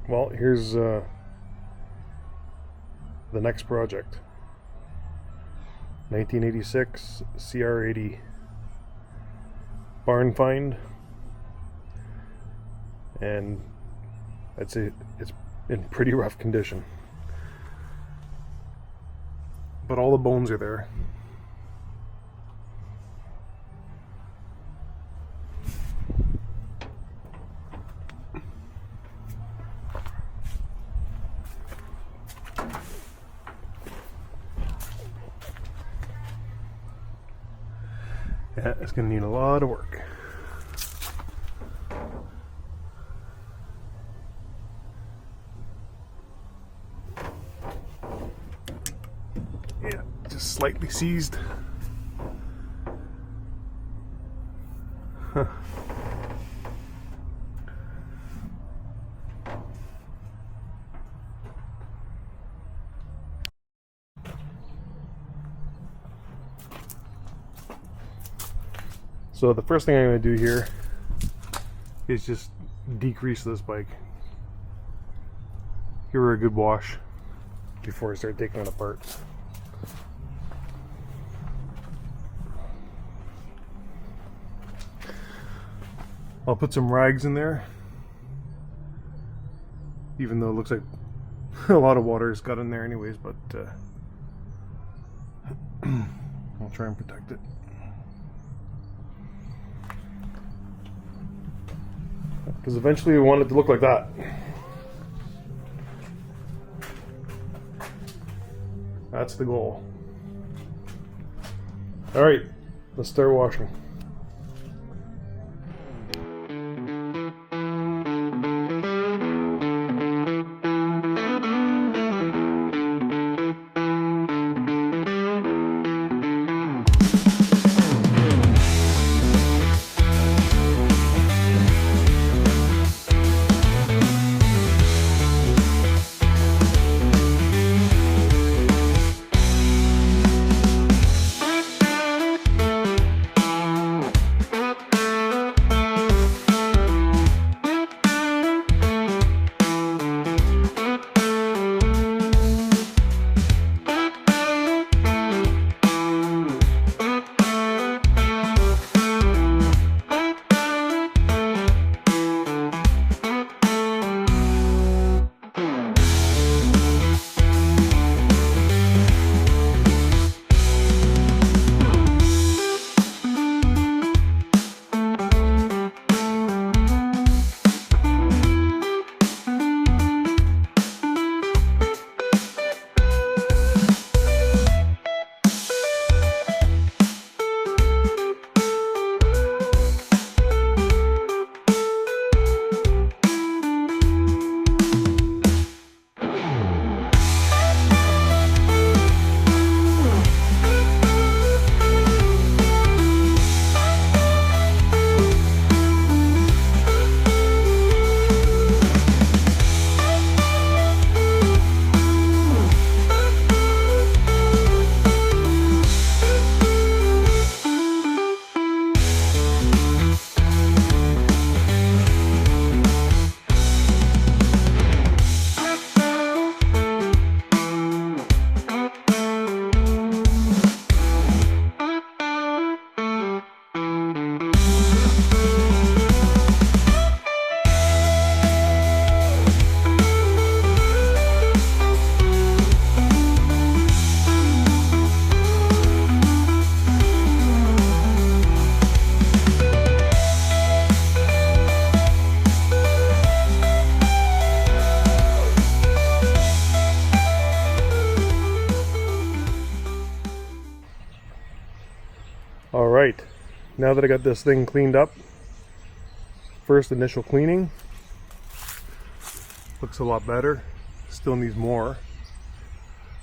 Well, here's the next project. 1986 CR80 barn find, and I'd say it's in pretty rough condition, but all the bones are there. Yeah, it's going to need a lot of work. Yeah, just slightly seized. Huh. So the first thing I'm going to do here is just decrease this bike. Give her a good wash before I start taking it apart. I'll put some rags in there, even though it looks like a lot of water has got in there anyways, but I'll try and protect it. Because eventually we want it to look like that. That's the goal. Alright, let's start washing. Alright, now that I got this thing cleaned up, first initial cleaning, looks a lot better, still needs more,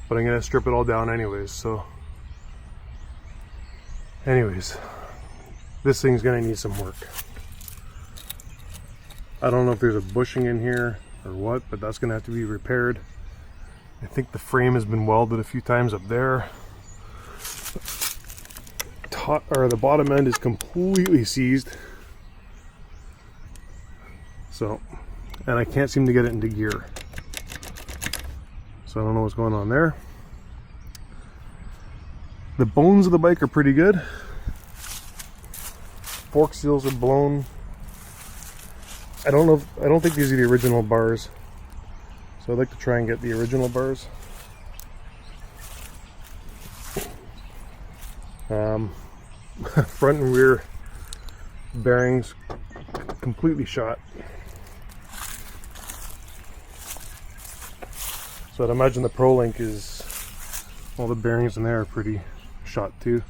but I'm going to strip it all down anyways, so anyways, this thing's going to need some work. I don't know if there's a bushing in here or what, but that's going to have to be repaired. I think the frame has been welded a few times up there. The bottom end is completely seized, so and I can't seem to get it into gear. So I don't know what's going on there. The bones of the bike are pretty good. Fork seals are blown. I don't think these are the original bars. So I'd like to try and get the original bars. Front and rear bearings completely shot. So I'd imagine the Pro Link is, all the bearings in there are pretty shot too.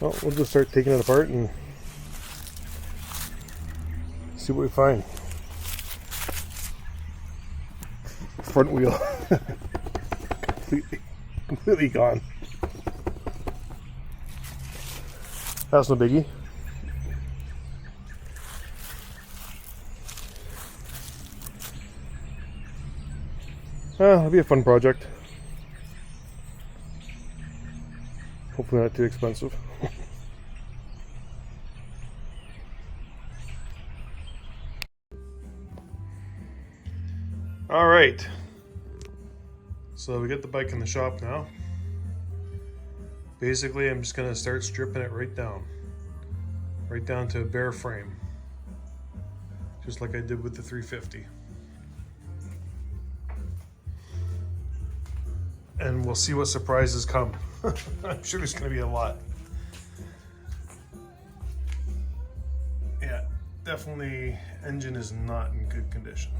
Well, we'll just start taking it apart and see what we find. Front wheel completely gone. That's no biggie. It'll be a fun project. Hopefully not too expensive. All right. So we got the bike in the shop now. Basically, I'm just gonna start stripping it right down to a bare frame, just like I did with the 350. And we'll see what surprises come. I'm sure there's gonna be a lot. Yeah, definitely engine is not in good condition.